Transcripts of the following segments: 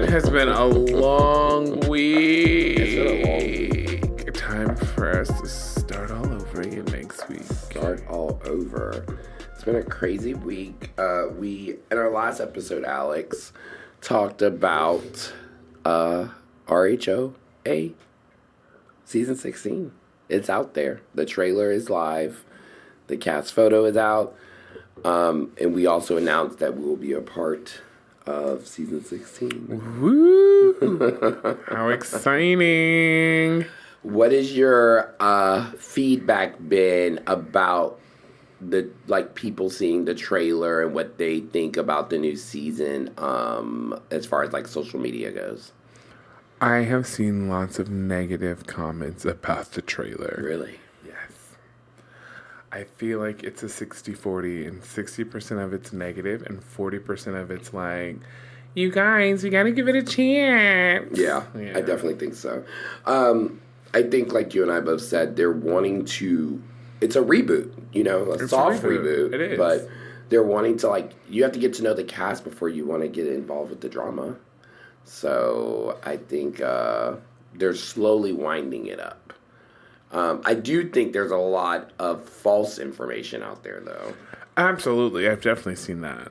It has been a long week. It's been a long week. Time for us to start all over again next week. Start all over. It's been a crazy week. We, in our last episode, Alex, talked about RHOA season 16. It's out there. The trailer is live. The cast photo is out. And we also announced that we will be a part of season 16. Woo! How exciting! What has your feedback been about the people seeing the trailer and what they think about the new season as far as social media goes? I have seen lots of negative comments about the trailer. Really? Yes. I feel like it's a 60-40, and 60% of it's negative, and 40% of it's like, you guys, we gotta give it a chance. Yeah. I definitely think so. I think, like you and I both said, they're wanting to... It's a reboot, a soft reboot. It is. But they're wanting to, you have to get to know the cast before you want to get involved with the drama. So I think they're slowly winding it up. I do think there's a lot of false information out there, though. Absolutely. I've definitely seen that.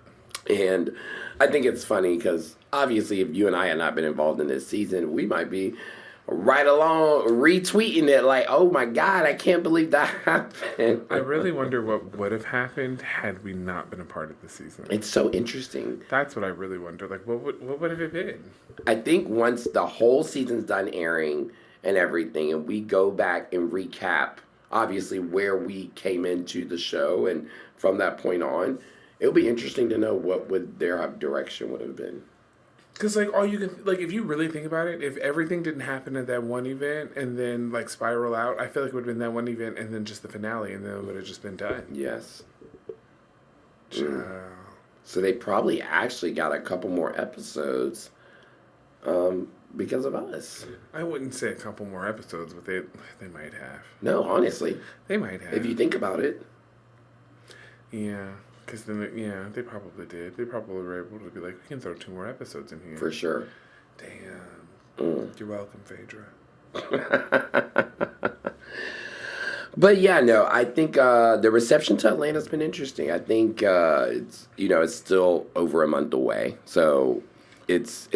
And I think it's funny because, obviously, if you and I had not been involved in this season, we might be right along retweeting it like, oh, my God, I can't believe that happened. I really wonder what would have happened had we not been a part of the season. It's so interesting. That's what I really wonder. What would have it been? I think once the whole season's done airing and everything, and we go back and recap, obviously, where we came into the show, and from that point on, it'll be interesting to know what would their direction would have been. Because, all you can... if you really think about it, if everything didn't happen at that one event and then, spiral out, I feel like it would have been that one event and then just the finale, and then it would have just been done. Yes. So they probably actually got a couple more episodes because of us. I wouldn't say a couple more episodes, but they might have. No, honestly. They might have. If you think about it. Yeah. Because then, they probably did. They probably were able to be like, we can throw 2 more episodes in here. For sure. Damn. You're welcome, Phaedra. But yeah, no, I think the reception to Atlanta's been interesting. I think it's still over a month away. So it's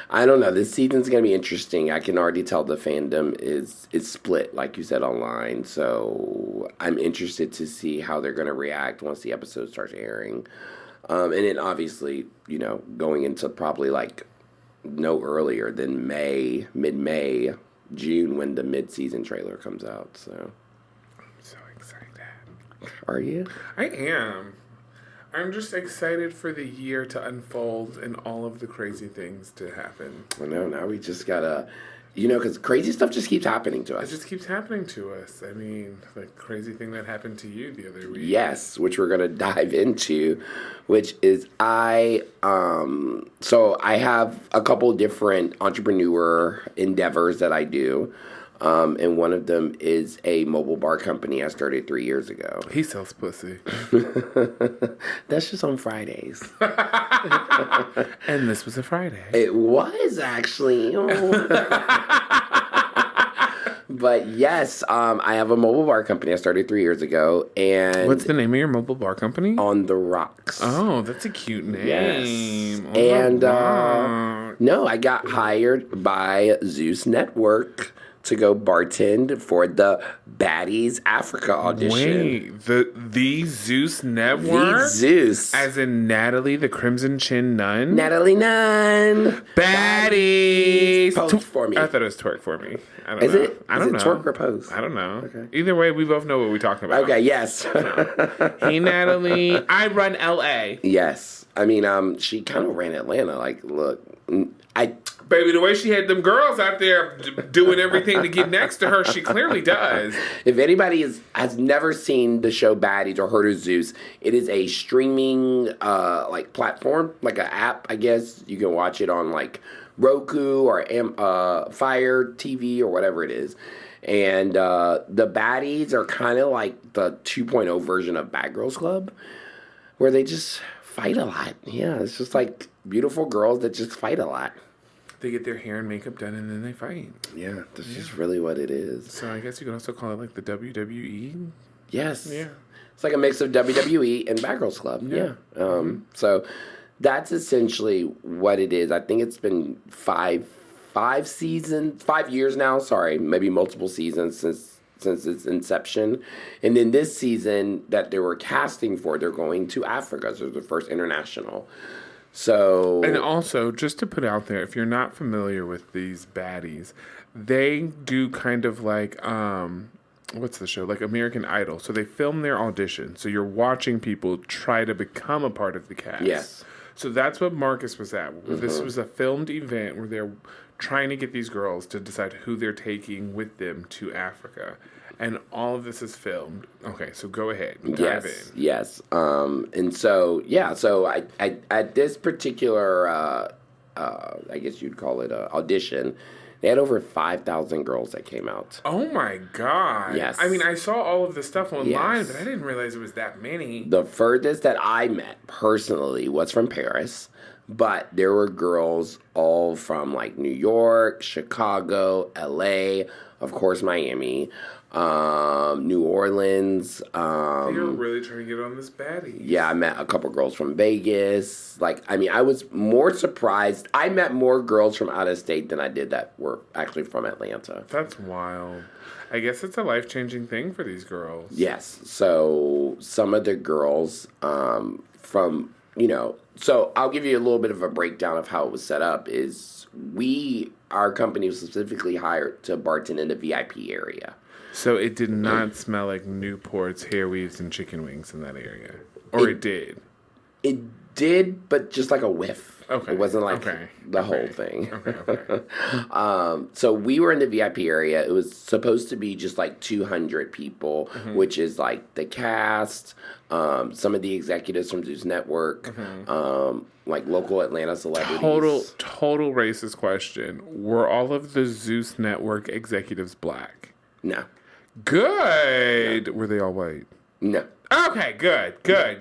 I don't know. This season's gonna be interesting. I can already tell the fandom is split, like you said, online. So I'm interested to see how they're gonna react once the episode starts airing. And then obviously, going into probably no earlier than mid-May, June, when the mid-season trailer comes out. So I'm so excited. Are you? I am. I'm just excited for the year to unfold and all of the crazy things to happen. I know, now we just gotta, because crazy stuff just keeps happening to us. It just keeps happening to us. I mean, the crazy thing that happened to you the other week. Yes, which we're gonna dive into, which is so I have a couple different entrepreneur endeavors that I do. And one of them is a mobile bar company I started 3 years ago. He sells pussy. That's just on Fridays. And this was a Friday. It was actually. But yes, I have a mobile bar company I started 3 years ago. And what's the name of your mobile bar company? On the Rocks. Oh, that's a cute name. Yes. And no, I got hired by Zeus Network to go bartend for the Baddies Africa audition. Wait, the Zeus Network? The Zeus. As in Natalie, the Crimson Chin Nun? Natalie Nun. Baddies. Pose for me. I thought it was twerk for me. I don't know. Is it? I don't know. Twerk or pose? I don't know. Okay. Either way, we both know what we're talking about. Okay, yes. Hey, Natalie. I run L.A. Yes. I mean, she kind of ran Atlanta. Look, Baby, the way she had them girls out there doing everything to get next to her, she clearly does. If anybody has never seen the show Baddies or heard of Zeus, it is a streaming platform, like an app, I guess. You can watch it on Roku or Fire TV or whatever it is. And the Baddies are kind of like the 2.0 version of Bad Girls Club, where they just fight a lot. Yeah, it's just beautiful girls that just fight a lot. They get their hair and makeup done, and then they fight. Yeah, that's just really what it is. So I guess you could also call it like the WWE. Yes. Yeah. It's like a mix of WWE and Bad Girls Club. Yeah. So that's essentially what it is. I think it's been 5 years now. Sorry, maybe multiple seasons since its inception. And then this season that they were casting for, they're going to Africa. So it's the first international. So, and also, just to put out there, if you're not familiar with these baddies, they do kind of like what's the show? Like American Idol. So they film their audition. So you're watching people try to become a part of the cast. Yes. So that's what Marcus was at. This was a filmed event where they're trying to get these girls to decide who they're taking with them to Africa. And all of this is filmed. Okay, so go ahead. Dive in. Yes. And so, so I at this particular, I guess you'd call it a audition, they had over 5,000 girls that came out. Oh my God. Yes. I mean, I saw all of the stuff online, Yes. but I didn't realize it was that many. The furthest that I met personally was from Paris, but there were girls all from like New York, Chicago, LA, of course, Miami, New Orleans. You're really trying to get on this baddie. Yeah, I met a couple girls from Vegas. Like, I mean, I was more surprised. I met more girls from out of state than I did that were actually from Atlanta. That's wild. I guess it's a life-changing thing for these girls. Yes. So some of the girls from, so I'll give you a little bit of a breakdown of how it was set up is our company was specifically hired to bartend in the VIP area. So it did not smell like Newport's, hair weaves, and chicken wings in that area? Or it did? It did, but just like a whiff. Okay. It wasn't like the whole thing. So we were in the VIP area. It was supposed to be just like 200 people, which is like the cast, some of the executives from Zeus Network, like local Atlanta celebrities. Total racist question. Were all of the Zeus Network executives black? No. Good. No. Were they all white? No. Okay, good.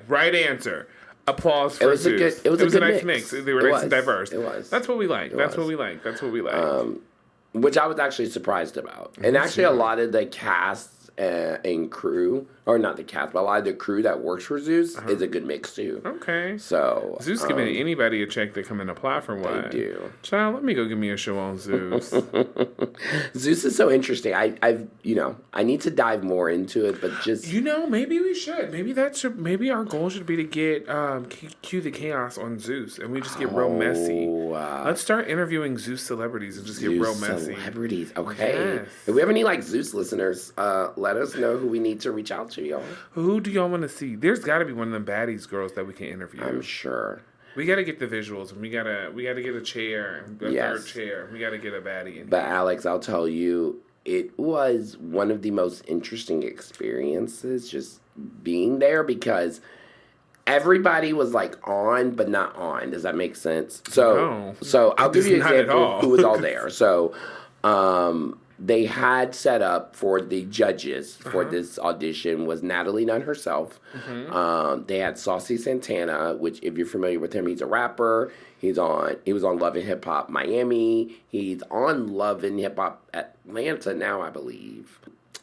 Right answer. Applause for Zeus. It was a nice mix. They were nice and diverse. It was. That's what we like. That's what we like. Which I was actually surprised about. And actually a lot of the cast and crew, or not the cast, but a lot of the crew that works for Zeus is a good mix too. Okay. So Zeus giving anybody a check to come and apply for one. They do. Child, let me go give me a show on Zeus. Zeus is so interesting. I need to dive more into it, but just maybe we should. Maybe our goal should be to get Cue the Chaos on Zeus, and we just get real messy. Let's start interviewing Zeus celebrities and just get real messy. Celebrities, okay. Yes. If we have any like Zeus listeners, let us know who we need to reach out to, y'all. Who do y'all want to see? There's got to be one of them baddies girls that we can interview. I'm sure. We got to get the visuals, and we gotta get a chair, third chair. We got to get a baddie. But Alex, I'll tell you, it was one of the most interesting experiences just being there because everybody was like on, but not on. Does that make sense? So I'll give you an example who was all there. So, they had set up for the judges for this audition was Natalie Nunn herself. They had Saucy Santana, which if you're familiar with him, he's a rapper. He was on Love and Hip Hop Miami. He's on Love and Hip Hop Atlanta now, I believe.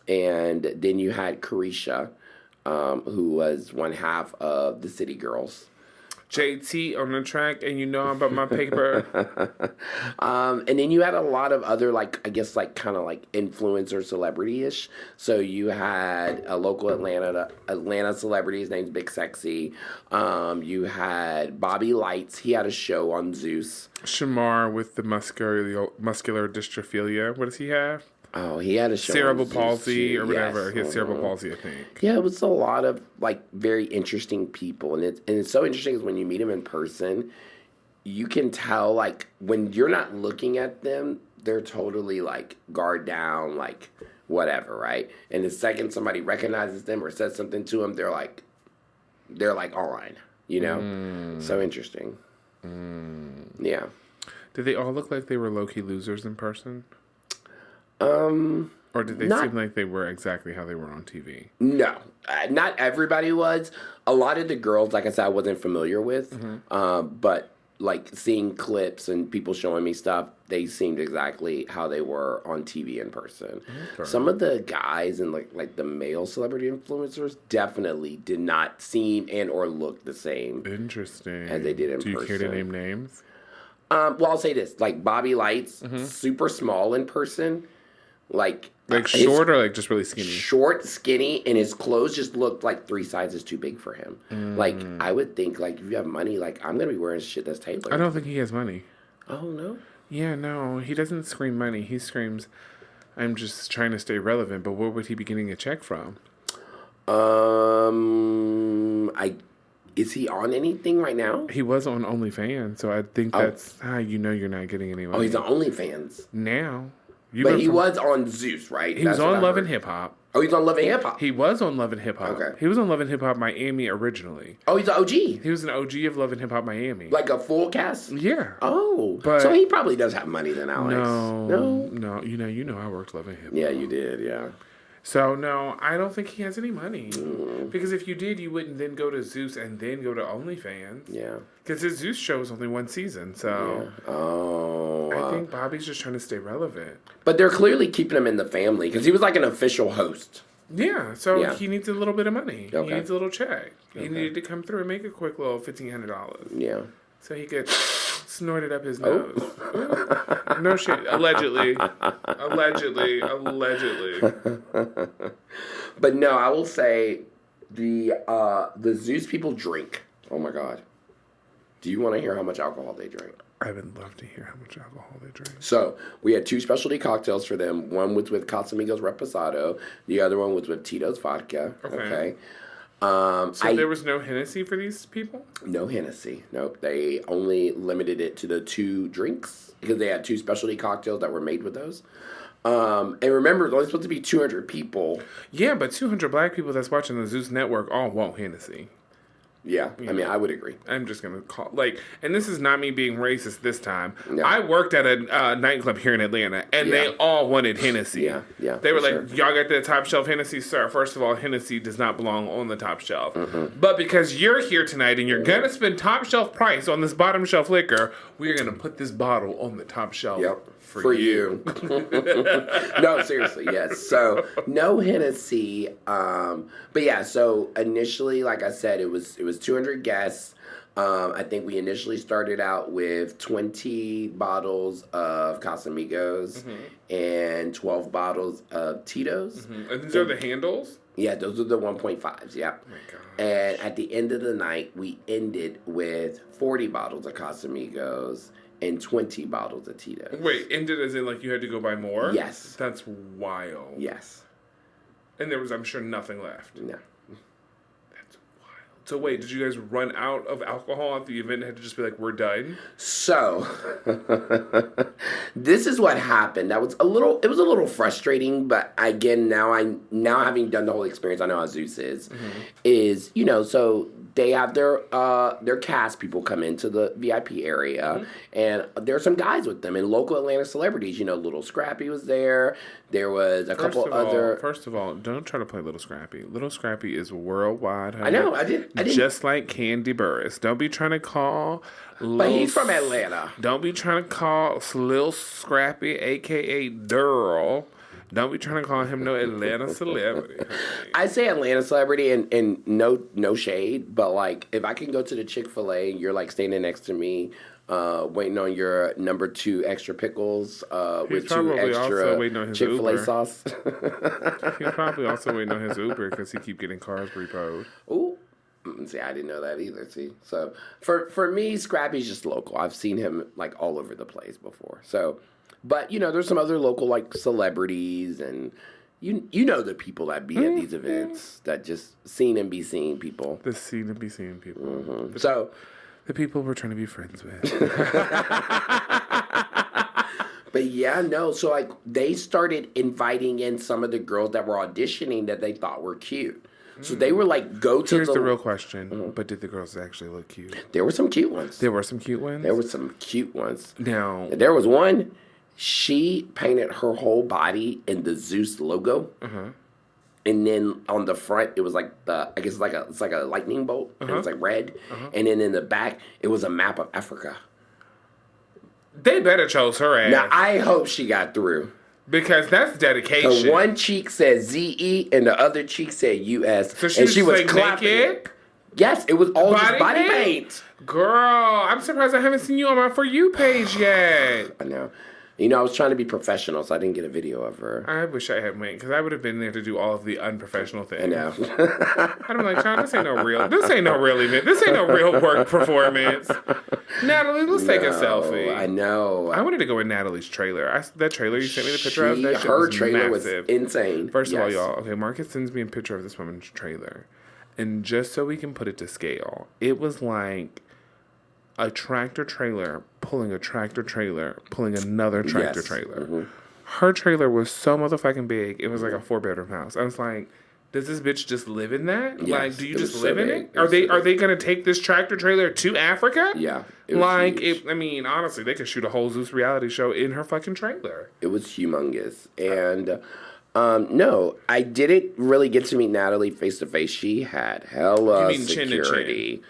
And then you had Carisha, who was one half of the City Girls. JT on the track, and you know about my paper. And then you had a lot of other, like, I guess, like, kind of like influencer celebrity-ish. So you had a local Atlanta celebrity. His name's Big Sexy. You had Bobby Lights. He had a show on Zeus. Shamar with the muscular dystrophilia. What does he have? Oh, he had a show. Cerebral palsy or whatever. He has cerebral palsy, I think. Yeah, it was a lot of like very interesting people, and it's so interesting is when you meet them in person, you can tell like when you're not looking at them, they're totally like guard down, like whatever, right? And the second somebody recognizes them or says something to them, they're like on, So interesting. Yeah. Did they all look like they were low-key losers in person? Or did they seem like they were exactly how they were on TV? No, not everybody was. A lot of the girls, like I said, I wasn't familiar with. But like seeing clips and people showing me stuff, they seemed exactly how they were on TV in person. Okay. Some of the guys and like the male celebrity influencers definitely did not seem and or look the same. Interesting. As they did in person. Do you person. care to name names? Well, I'll say this: like Bobby Lights, super small in person, like short or like just really skinny? Short, skinny, and his clothes just looked like 3 sizes too big for him. Like, I would think, like, if you have money, like, I'm going to be wearing shit that's tailored. I don't think he has money. Oh, no? Yeah, no. He doesn't scream money. He screams, I'm just trying to stay relevant. But where would he be getting a check from? Is he on anything right now? He was on OnlyFans, so I think that's how you know you're not getting any money. Oh, he's on OnlyFans. Now. But he was on Zeus, right? He was on Love and Hip Hop. Oh, he's on Love and Hip Hop. He was on Love and Hip Hop. Okay. He was on Love and Hip Hop Miami originally. Oh, he's an OG. He was an OG of Love and Hip Hop Miami. Like a full cast? Yeah. Oh. But so he probably does have money then, Alex. No. You know I worked Love and Hip Hop. Yeah, you did, yeah. So, no, I don't think he has any money. Because if you did, you wouldn't then go to Zeus and then go to OnlyFans. Yeah. Because his Zeus show is only 1 season, so... Yeah. Oh. I think Bobby's just trying to stay relevant. But they're clearly keeping him in the family, because he was like an official host. Yeah, so he needs a little bit of money. Okay. He needs a little check. He needed to come through and make a quick little $1,500. Yeah. So he could snort it up his nose. No shit. Allegedly. But no, I will say the Zeus people drink. Oh my God. Do you want to hear how much alcohol they drink? I would love to hear how much alcohol they drink. So we had 2 specialty cocktails for them. One was with Casamigos Reposado. The other one was with Tito's Vodka. Okay. So there was no Hennessy for these people? No Hennessy. Nope. They only limited it to the 2 drinks because they had 2 specialty cocktails that were made with those. And remember, it's only supposed to be 200 people. Yeah, but 200 black people that's watching the Zeus Network all want Hennessy. Yeah, I mean, I would agree. I'm just going to call, and this is not me being racist this time. No. I worked at a nightclub here in Atlanta, and they all wanted Hennessy. Yeah. They were like, y'all got the top shelf Hennessy? Sir, first of all, Hennessy does not belong on the top shelf. But because you're here tonight and you're going to spend top shelf price on this bottom shelf liquor, we're going to put this bottle on the top shelf. For you. No, seriously, yes. So no Hennessy. But yeah, so initially, like I said, it was 200 guests. I think we initially started out with 20 bottles of Casamigos and 12 bottles of Tito's. And these are the handles? Yeah, those are the 1.5s, yeah. Oh my gosh. And at the end of the night, we ended with 40 bottles of Casamigos and 20 bottles of Tito's. Wait, ended as in like you had to go buy more? Yes. That's wild. Yes. And there was, I'm sure, nothing left. No. That's wild. So wait, did you guys run out of alcohol at the event and had to just be like, we're done? So, this is what happened. It was a little frustrating, but again, now having done the whole experience, I know how Zeus is, so they have their cast people come into the VIP area, and there are some guys with them, and local Atlanta celebrities. Little Scrappy was there. There was a couple other. First of all, don't try to play Little Scrappy. Little Scrappy is worldwide. Honey. I know. I didn't. Just like Candy Burris. Don't be trying to call. But he's from Atlanta. Don't be trying to call Lil Scrappy, a.k.a. Durl. Don't be trying to call him no Atlanta celebrity. I say Atlanta celebrity and no shade, but like if I can go to the Chick-fil-A and you're like standing next to me, waiting on your number 2 extra pickles with 2 extra Chick-fil-A sauce. He's probably also waiting on his Uber because he keep getting cars repoed. Ooh. See, I didn't know that either. See, so for me, Scrappy's just local. I've seen him like all over the place before. So. But, there's some other local, like, celebrities and, you know the people that be at these events that just seen and be seen people. The seen and be seen people. The people we're trying to be friends with. But, yeah, no. So, like, they started inviting in some of the girls that were auditioning that they thought were cute. So they were like, Here's the real question. But did the girls actually look cute? There were some cute ones. There were some cute ones? Now. There was one. She painted her whole body in the Zeus logo. And then on the front, it was like it's like a lightning bolt. It was like red. And then in the back, it was a map of Africa. They better chose her ass. Now, I hope she got through. Because that's dedication. The one cheek said ZE and the other cheek said US. So she was like clapping. naked? Yes, it was all just body paint. Girl, I'm surprised I haven't seen you on my For You page yet. I know. You know, I was trying to be professional, so I didn't get a video of her. I wish I had went, because I would have been there to do all of the unprofessional things. I know. I'm like, Sean, this ain't no real event. This ain't no real work performance. Natalie, let's take a selfie. I know. I wanted to go in Natalie's trailer. That trailer you sent me the picture of, that shit her was trailer massive. was insane. First of all, y'all, okay, Marcus sends me a picture of this woman's trailer. And just so we can put it to scale, it was like a tractor trailer pulling a tractor trailer pulling another tractor trailer. Mm-hmm. Her trailer was so motherfucking big. It was like a 4-bedroom house. I was like, does this bitch just live in that? Yes, like, do you just live in it? Are they gonna take this tractor trailer to Africa? Yeah. I mean, honestly, they could shoot a whole Zeus reality show in her fucking trailer. It was humongous. And no, I didn't really get to meet Natalie face to face. She had hella security.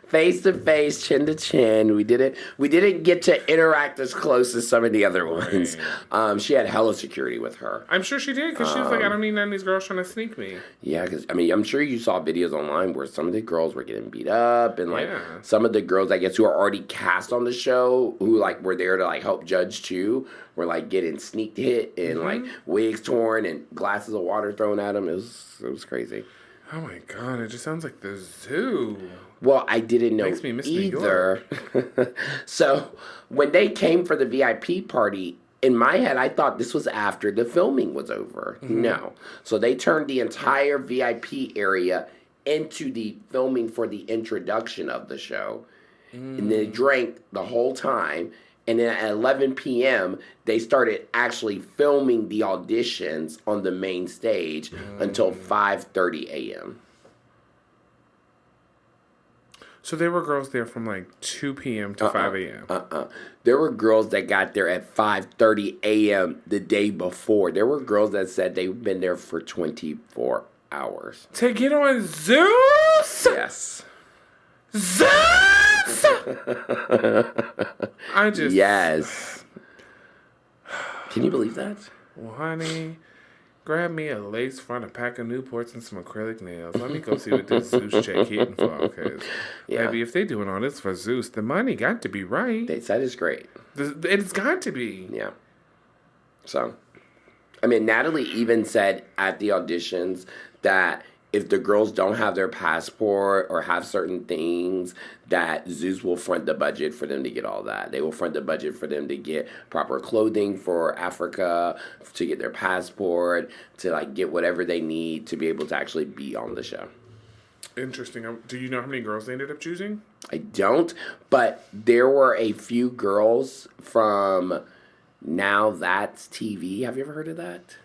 Face to face, chin to chin. We didn't get to interact as close as some of the other ones. Right. She had hella security with her. I'm sure she did, because she was like, I don't need none of these girls trying to sneak me. Yeah, because, I mean, I'm sure you saw videos online where some of the girls were getting beat up, and, like, some of the girls, I guess, who are already cast on the show, who, like, were there to, like, help judge, too, were, like, getting sneak hit and, like, wigs torn and glasses of water thrown at them. It was crazy. Oh, my God. It just sounds like the zoo. Well, I didn't know Makes me miss either. So, when they came for the VIP party, in my head, I thought this was after the filming was over. Mm-hmm. No. So, they turned the entire VIP area into the filming for the introduction of the show. And they drank the whole time. And then at 11 p.m., they started actually filming the auditions on the main stage until 5:30 a.m. So there were girls there from like 2 p.m. to 5 a.m. There were girls that got there at 5:30 a.m. the day before. There were girls that said they've been there for 24 hours. To get on Zeus? Yes. Zeus! Yes. Can you believe that? Well, honey, grab me a lace front, a pack of Newports, and some acrylic nails. Let me go see what this Zeus check hitting for. Because, baby, if they doing all this for Zeus, the money got to be right. They said it's great. It's got to be. Yeah. So, I mean, Natalie even said at the auditions that if the girls don't have their passport or have certain things, that Zeus will front the budget for them to get all that. They will front the budget for them to get proper clothing for Africa, to get their passport, to like get whatever they need to be able to actually be on the show. Interesting. Do you know how many girls they ended up choosing? I don't, but there were a few girls from Now That's TV. Have you ever heard of that?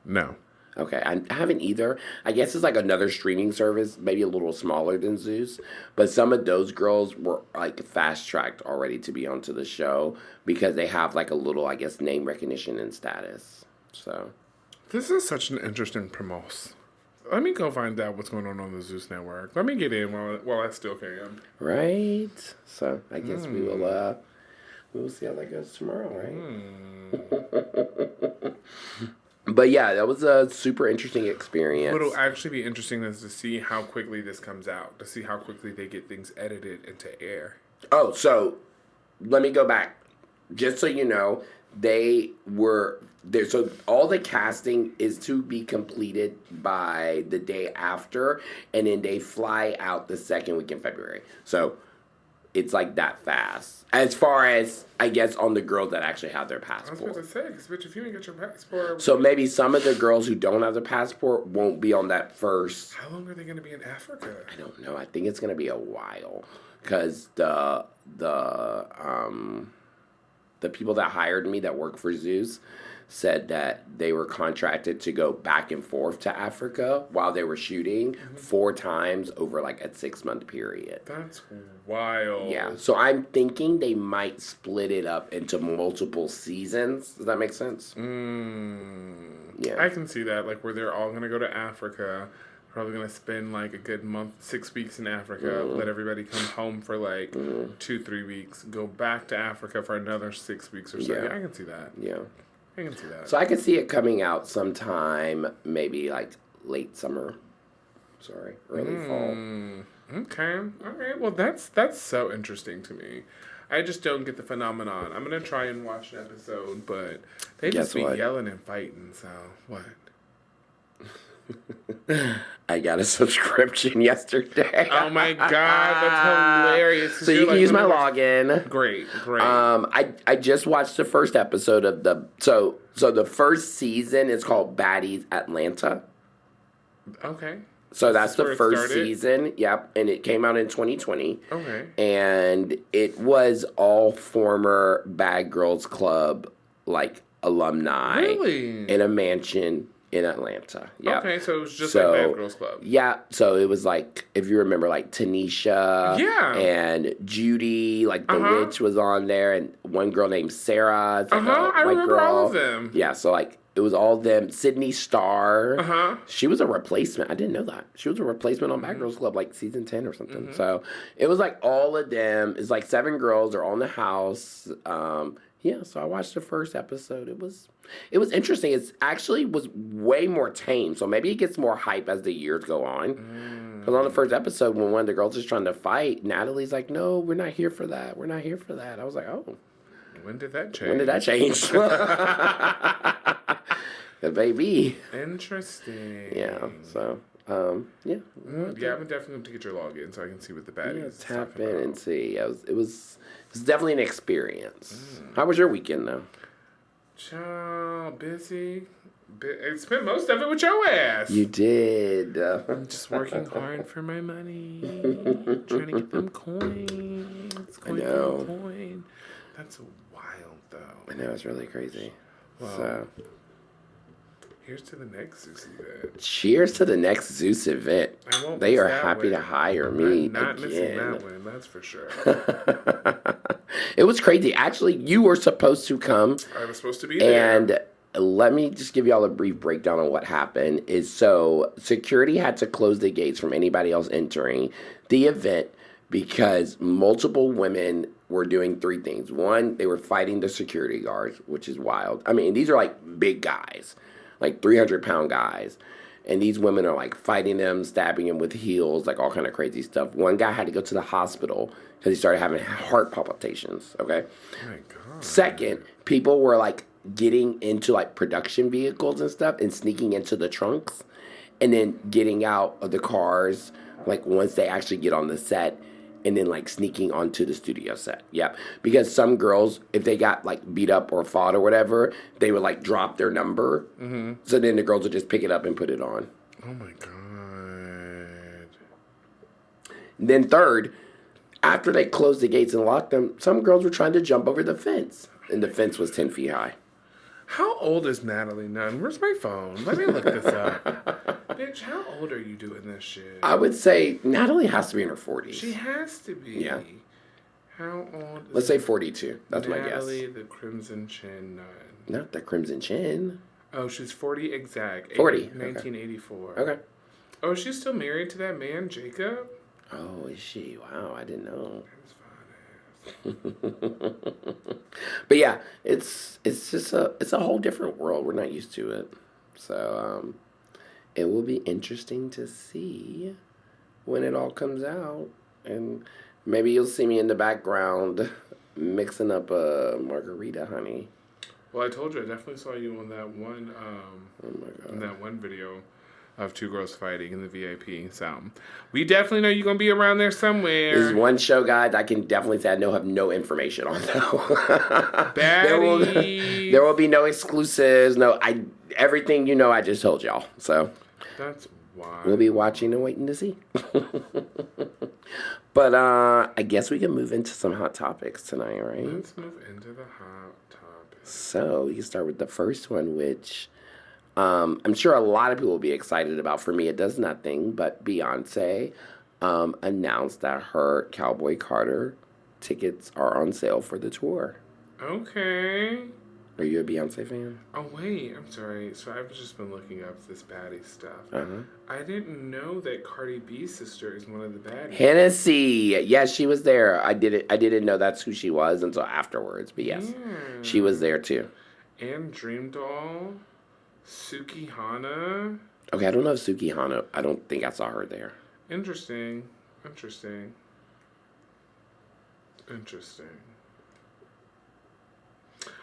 No. Okay, I haven't either. I guess it's like another streaming service, maybe a little smaller than Zeus. But some of those girls were like fast-tracked already to be onto the show because they have like a little, I guess, name recognition and status. So this is such an interesting promotion. Let me go find out what's going on the Zeus Network. Let me get in while I still can. Right. So I guess we will see how that goes tomorrow, right? But yeah, that was a super interesting experience. What'll actually be interesting is to see how quickly this comes out, to see how quickly they get things edited into air. Oh, so let me go back. Just so you know, they were there. So all the casting is to be completed by the day after, and then they fly out the second week in February. So it's like that fast. As far as, I guess, on the girls that actually have their passport. I was about to say, because bitch, if you ain't got your passport... So maybe some of the girls who don't have their passport won't be on that first... How long are they going to be in Africa? I don't know. I think it's going to be a while. Because the the people that hired me that work for Zeus said that they were contracted to go back and forth to Africa while they were shooting 4 times over like a 6-month period. That's wild. Yeah, so I'm thinking they might split it up into multiple seasons. Does that make sense? Yeah. I can see that, like where they're all going to go to Africa. Probably going to spend like a good month, 6 weeks in Africa, let everybody come home for like 2-3 weeks, go back to Africa for another 6 weeks or so. Yeah, I can see that. Yeah. I can see that. So I can see it coming out sometime, maybe like late summer. Early fall. Okay. All right. Well, that's so interesting to me. I just don't get the phenomenon. I'm going to try and watch an episode, but they just be yelling and fighting, so what? I got a subscription yesterday. Oh my God, that's hilarious. So you can use my login. Great. I just watched the first episode of the so the first season is called Baddies Atlanta. Okay. So that's the first season. Yep, and it came out in 2020. Okay. And it was all former Bad Girls Club like alumni in a mansion in Atlanta. Yeah. Okay, so it was just like Bad Girls Club. Yeah, so it was like, if you remember, like Tanisha and Judy, like the witch was on there, and one girl named Sarah. Like I remember all of them. Yeah, so like it was all them. Sydney Starr. She was a replacement. I didn't know that. She was a replacement on Bad Girls Club, like season 10 or something. So it was like all of them. It's like 7 girls. They're all in the house. Yeah, so I watched the first episode. It was interesting. It actually was way more tame, so maybe it gets more hype as the years go on. Because on the first episode, when one of the girls is trying to fight, Natalie's like, no, we're not here for that. We're not here for that. I was like, oh. When did that change? When did that change? The baby. Interesting. Yeah, so, yeah. Yeah, I'm definitely going to get your login so I can see what the baddies is tap in and see. It was definitely an experience. How was your weekend, though? Child, busy. I spent most of it with your ass. You did. I'm just working hard for my money. Trying to get them coins. I know. Coin. That's wild, though. I know, it's really crazy. Well, so, here's to the next Zeus event. Cheers to the next Zeus event. They are happy to hire me. I'm not missing that one, that's for sure. It was crazy. Actually, you were supposed to come. I was supposed to be there. And let me just give y'all a brief breakdown on what happened. So security had to close the gates from anybody else entering the event because multiple women were doing 3 things. One, they were fighting the security guards, which is wild. I mean, these are like big guys, like 300-pound guys. And these women are like fighting them, stabbing them with heels, like all kind of crazy stuff. One guy had to go to the hospital because he started having heart palpitations, okay? Oh my God. Second, people were like getting into like production vehicles and stuff and sneaking into the trunks and then getting out of the cars like once they actually get on the set and then like sneaking onto the studio set. Yeah. Because some girls, if they got like beat up or fought or whatever, they would like drop their number. So then the girls would just pick it up and put it on. Oh my God. Then third, after they closed the gates and locked them, some girls were trying to jump over the fence. And the fence was 10 feet high. How old is Natalie Nunn? Where's my phone? Let me look this up. Bitch, how old are you doing this shit? I would say Natalie has to be in her 40s. She has to be. Yeah. How old Let's say 42. That's my guess. Natalie the Crimson Chin Nunn. Not the Crimson Chin. Oh, she's 40 exact. 40. 1984. Okay. Oh, she's still married to that man, Jacob? Oh, is she? Wow, I didn't know. His fine ass. But yeah, it's just a whole different world. We're not used to it. So it will be interesting to see when it all comes out. And maybe you'll see me in the background mixing up a margarita, honey. Well, I told you, I definitely saw you on that one, Oh my God. in that one video of 2 girls fighting in the VIP. So we definitely know you're going to be around there somewhere. This is one show, guys, I can definitely say I have no information on, though. Baddies. There will be no exclusives. Everything you know, I just told y'all. So that's wild. We'll be watching and waiting to see. But I guess we can move into some hot topics tonight, right? Let's move into the hot topics. So you can start with the first one, which I'm sure a lot of people will be excited about. For me, it does nothing, but Beyonce announced that her Cowboy Carter tickets are on sale for the tour. Okay. Are you a Beyonce fan? Oh, wait. I'm sorry. So I've just been looking up this baddie stuff. Uh-huh. I didn't know that Cardi B's sister is one of the baddies. Hennessy. Yes, she was there. I didn't know that's who she was until afterwards. But yes, she was there too. And Dream Doll, Suki Hana. Okay, I don't know if Suki Hana. I don't think I saw her there. Interesting.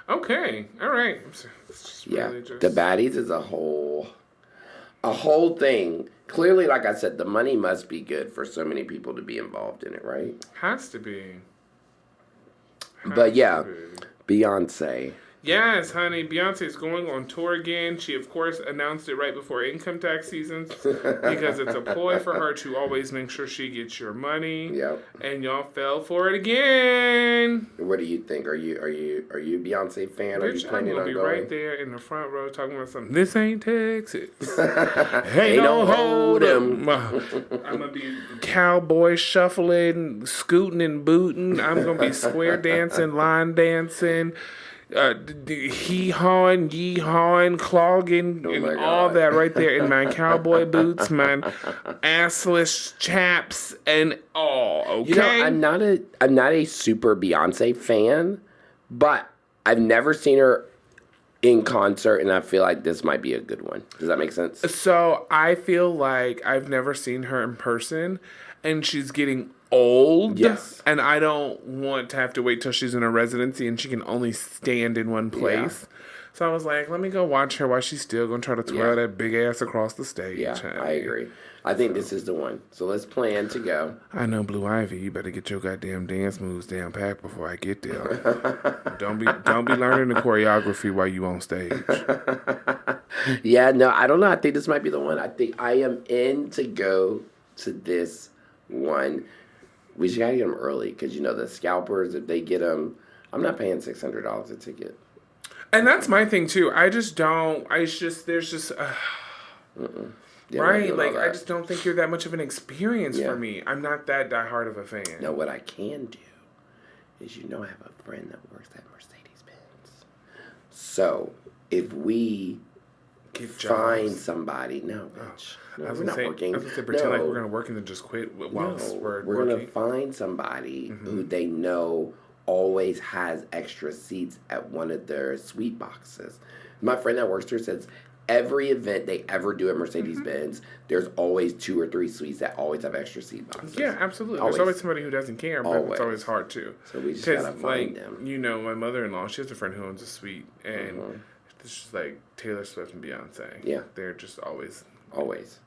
Okay, all right. The baddies is a whole thing. Clearly, like I said, the money must be good for so many people to be involved in it, right? Has to be. But yeah, Beyonce. Yes, honey. Beyonce is going on tour again. She, of course, announced it right before income tax season because it's a ploy for her to always make sure she gets your money. Yep. And y'all fell for it again. What do you think? Are you a Beyonce fan? Are you planning on be going? right there in the front row talking about something. This ain't Texas. Ain't no hold 'em. I'm gonna be cowboy shuffling, scooting and booting. I'm gonna be square dancing, line dancing. Hee-hawing, yee-hawing, clogging, and all that right there in my cowboy boots, my assless chaps, and all. Okay, you know, I'm not a super Beyonce fan, but I've never seen her in concert, and I feel like this might be a good one. Does that make sense? So I feel like I've never seen her in person, and she's getting old. Yes. And I don't want to have to wait till she's in a residency and she can only stand in one place. Yeah. So I was like, let me go watch her while she's still going to try to twirl that big ass across the stage. Yeah, I agree. I think this is the one. So let's plan to go. I know, Blue Ivy, you better get your goddamn dance moves down packed before I get there. Don't be learning the choreography while you on stage. Yeah, no, I don't know. I think this might be the one. I think I am in to go to this one. We just gotta get them early because, you know, the scalpers, if they get them, I'm not paying $600 a ticket. And that's my thing, too. There's just, right? Like, I just don't think you're that much of an experience for me. I'm not that diehard of a fan. Now, what I can do is, you know, I have a friend that works at Mercedes-Benz. So, if we find somebody, no, bitch. No, we're not working. I was going to pretend like we're going to work and then just quit whilst we're going to find somebody who they know always has extra seats at one of their suite boxes. My friend that works there says every event they ever do at Mercedes-Benz, there's always 2 or 3 suites that always have extra seat boxes. Yeah, absolutely. There's always somebody who doesn't care, but it's always hard too. So we just got to find them. You know, my mother-in-law, she has a friend who owns a suite, and it's just like Taylor Swift and Beyonce. Yeah. They're just always.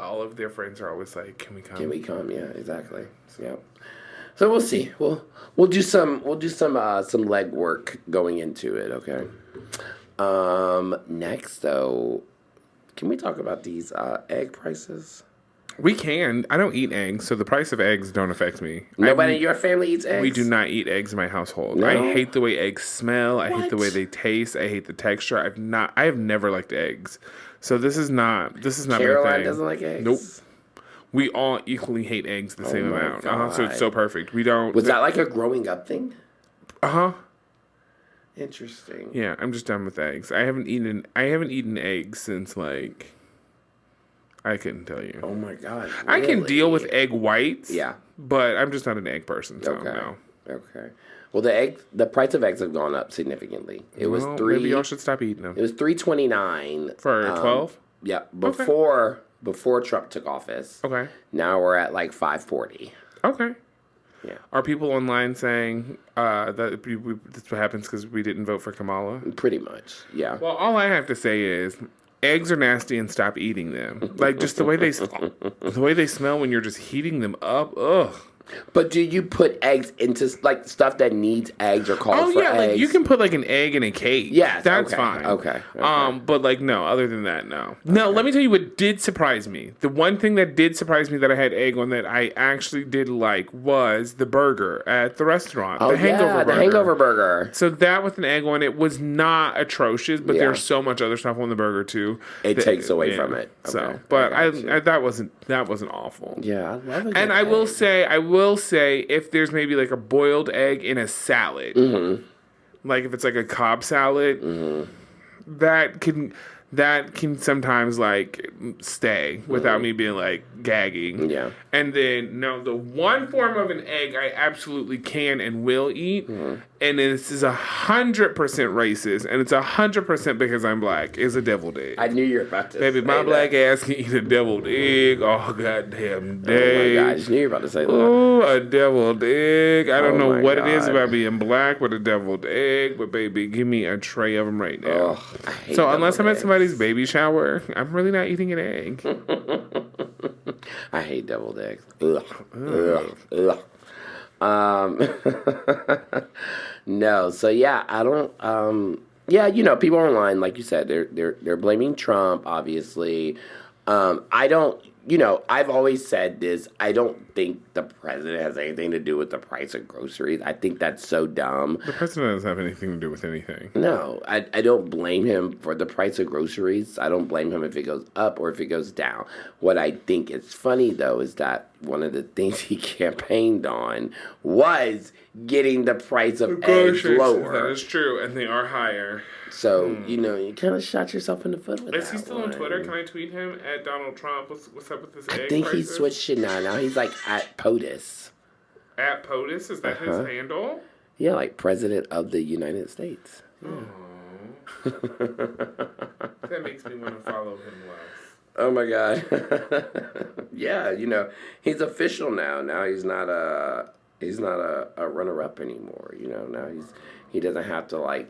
All of their friends are always like, "Can we come? Can we come?" Yeah, exactly. Yeah. So we'll see. We'll do some leg work going into it. Okay. Next though, can we talk about these egg prices? We can. I don't eat eggs, so the price of eggs don't affect me. Nobody in your family eats eggs? We do not eat eggs in my household. No? I hate the way eggs smell. I hate the way they taste. I hate the texture. I have never liked eggs. So this is not my thing. Caroline doesn't like eggs? Nope. We all equally hate eggs the same amount. So it's so perfect. We don't. Was that like a growing up thing? Interesting. Yeah, I'm just done with eggs. I haven't eaten eggs since like I couldn't tell you. Oh my God. Really? I can deal with egg whites. Yeah. But I'm just not an egg person, so no. Okay. Well, the price of eggs have gone up significantly. It was maybe y'all should stop eating them. It was $3.29 for 12. Yeah, before Trump took office. Okay. Now we're at like $5.40. Okay. Yeah. Are people online saying that that's what happens because we didn't vote for Kamala? Pretty much. Yeah. Well, all I have to say is eggs are nasty and stop eating them. Like just the way they smell when you're just heating them up. Ugh. But do you put eggs into like stuff that needs eggs or calls for eggs? Like you can put like an egg in a cake. Yes, that's okay, fine. Okay. But like no, other than that, no. No, let me tell you what did surprise me. The one thing that did surprise me that I had egg on that I actually did like was the burger at the restaurant. Oh, the hangover burger. The hangover burger. So that with an egg on it was not atrocious, but there's so much other stuff on the burger too. It takes away from it. Okay. So, Okay. but I that wasn't awful. Yeah, I love it. And I will say, if there's maybe like a boiled egg in a salad, like if it's like a Cobb salad, that can sometimes like stay without me being like gagging. Yeah. And then the one form of an egg I absolutely can and will eat, and this is 100% racist, and it's 100% because I'm black, is a deviled egg. I knew you were about to Baby, say my that. black ass can eat a deviled egg all goddamn day. Oh my God, I just knew you were about to say that. Oh, a deviled egg. I don't know what it is God. about being black with a deviled egg, but baby, give me a tray of them right now. Oh, I hate So unless I'm deviled at somebody's baby shower, I'm really not eating an egg. I hate deviled eggs. Ugh. Ugh. No, so yeah, I don't. Yeah, people online, like you said, they're blaming Trump, obviously. I don't. I've always said this. I don't think the president has anything to do with the price of groceries. I think that's so dumb. The president doesn't have anything to do with anything. No, I don't blame him for the price of groceries. I don't blame him if it goes up or if it goes down. What I think is funny, though, is that one of the things he campaigned on was getting the price of eggs lower. That is true, and they are higher. So, you kind of shot yourself in the foot with that. Is he still on Twitter? Can I tweet him at Donald Trump? What's up with this egg I think prices? he switched it now. Now he's like at POTUS. At POTUS? Is that his handle? Yeah, like President of the United States. Yeah. Oh. That makes me want to follow him less. Oh my God. Yeah, he's official now. Now he's not a runner-up anymore. Now he doesn't have to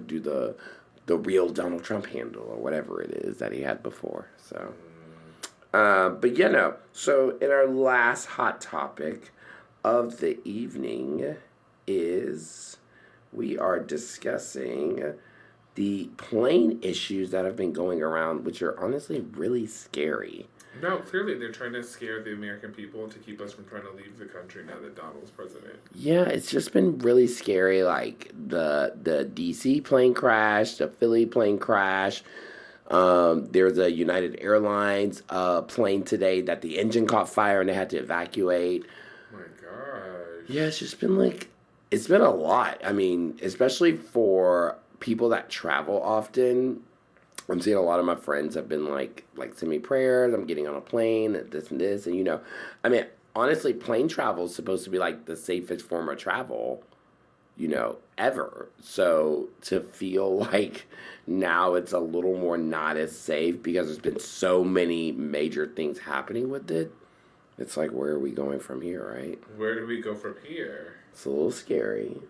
do the real Donald Trump handle or whatever it is that he had before. So, but so in our last hot topic of the evening is we are discussing the plane issues that have been going around, which are honestly really scary. No, clearly they're trying to scare the American people to keep us from trying to leave the country now that Donald's president. Yeah, it's just been really scary. Like the DC plane crash, the Philly plane crash. There's a United Airlines plane today that the engine caught fire and they had to evacuate. Oh my gosh. Yeah, it's been a lot. I mean, especially for people that travel often. I'm seeing a lot of my friends have been like send me prayers. I'm getting on a plane, this and this, and I mean, honestly, plane travel is supposed to be like the safest form of travel, ever. So to feel like now it's a little more not as safe because there's been so many major things happening with it. It's like, where are we going from here, right? Where do we go from here? It's a little scary.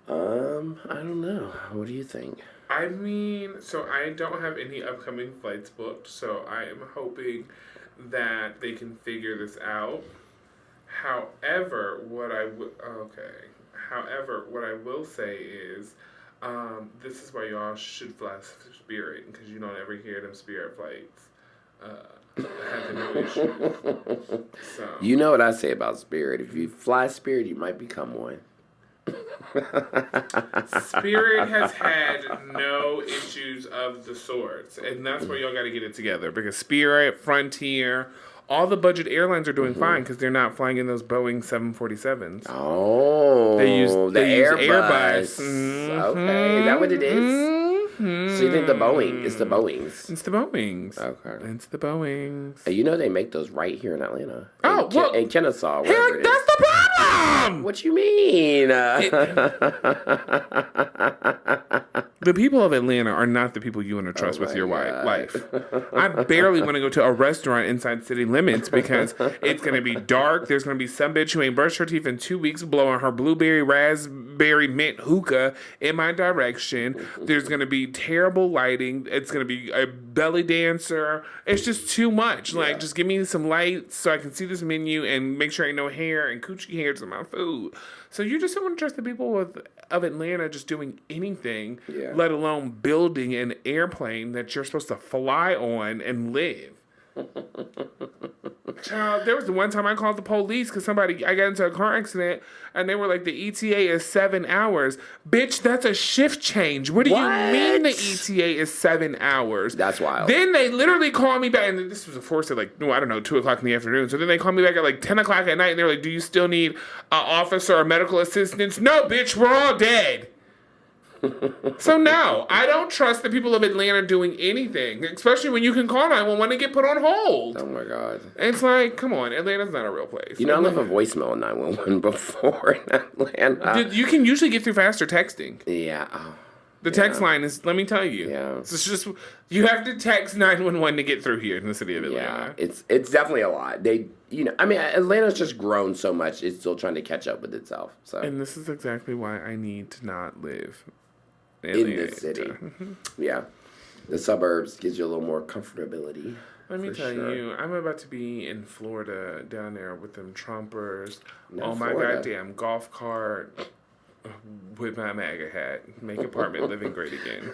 I don't know. What do you think? I mean, so I don't have any upcoming flights booked, so I am hoping that they can figure this out. However, what I will say is, this is why y'all should fly Spirit, because you don't ever hear them Spirit flights having no issues. So. You know what I say about Spirit. If you fly Spirit, you might become one. Spirit has had no issues of the sorts, and that's where y'all got to get it together, because Spirit, Frontier, all the budget airlines are doing fine because they're not flying in those Boeing 747s. Oh, they use Airbus. Mm-hmm. Okay, is that what it is? Mm-hmm. So you think it's the Boeings? It's the Boeings. Okay. It's the Boeings. They make those right here in Atlanta. In Kennesaw. That's the problem! What you mean? The people of Atlanta are not the people you want to trust with your life. I barely want to go to a restaurant inside city limits because it's going to be dark. There's going to be some bitch who ain't brushed her teeth in 2 weeks blowing her blueberry, raspberry, mint hookah in my direction. There's going to be terrible lighting. It's going to be a belly dancer. It's just too much. Like, just give me some lights so I can see this menu and make sure ain't no hair and coochie hairs in my food. So you just don't want to trust the people of Atlanta just doing anything, let alone building an airplane that you're supposed to fly on and live. Child, there was the one time I called the police because I got into a car accident and they were like, the ETA is 7 hours. Bitch, that's a shift change. What do you mean the ETA is 7 hours? That's wild. Then they literally called me back, and this was a force at 2 o'clock in the afternoon. So then they called me back at 10 o'clock at night and they were like, do you still need an officer or medical assistance? No, bitch, we're all dead. So no, I don't trust the people of Atlanta doing anything, especially when you can call 911 and get put on hold. Oh my God. It's like, come on, Atlanta's not a real place. I left a voicemail on 911 before in Atlanta. You can usually get through faster texting. Yeah. The text line is, let me tell you. Yeah. It's just, you have to text 911 to get through here in the city of Atlanta. Yeah, it's definitely a lot. Atlanta's just grown so much, it's still trying to catch up with itself. So. And this is exactly why I need to not live in this city. Yeah. The suburbs gives you a little more comfortability. Let me tell you, I'm about to be in Florida down there with them Trumpers on my goddamn golf cart with my MAGA hat. Make apartment living great again.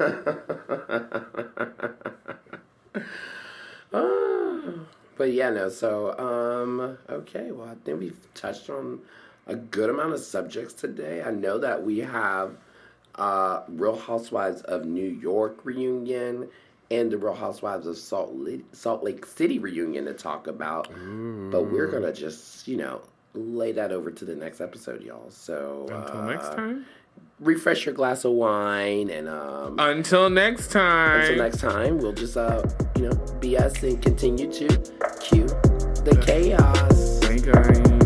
But yeah, no, so, okay, well, I think we've touched on a good amount of subjects today. I know that we have Real Housewives of New York reunion and the Real Housewives of Salt Lake City reunion to talk about. Ooh. But we're going to just, lay that over to the next episode, y'all. So until next time, refresh your glass of wine and until next time, we'll just BS and continue to cue the chaos. Bye guys.